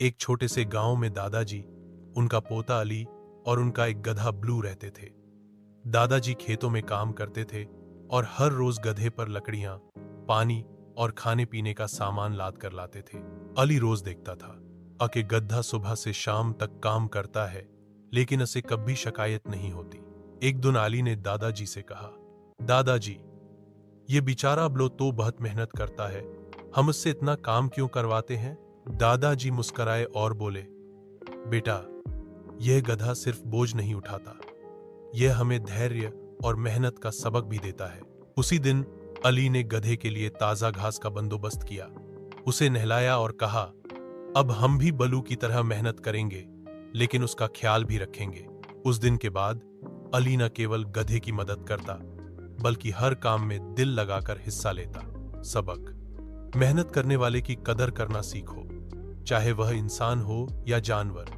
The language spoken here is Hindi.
एक छोटे से गांव में दादाजी, उनका पोता अली और उनका एक गधा ब्लू रहते थे। दादाजी खेतों में काम करते थे और हर रोज गधे पर लकड़ियां, पानी और खाने पीने का सामान लाद कर लाते थे। अली रोज देखता था कि गधा सुबह से शाम तक काम करता है, लेकिन उसे कभी शिकायत नहीं होती। एक दिन अली ने दादाजी से कहा, दादाजी, ये बेचारा ब्लो तो बहुत मेहनत करता है, हम उससे इतना काम क्यों करवाते हैं? दादाजी मुस्कुराए और बोले, बेटा, यह गधा सिर्फ बोझ नहीं उठाता, यह हमें धैर्य और मेहनत का सबक भी देता है। उसी दिन अली ने गधे के लिए ताजा घास का बंदोबस्त किया, उसे नहलाया और कहा, अब हम भी बलू की तरह मेहनत करेंगे, लेकिन उसका ख्याल भी रखेंगे। उस दिन के बाद अली न केवल गधे की मदद करता, बल्कि हर काम में दिल लगाकर हिस्सा लेता। सबक: मेहनत करने वाले की कदर करना सीखो, चाहे वह इंसान हो या जानवर।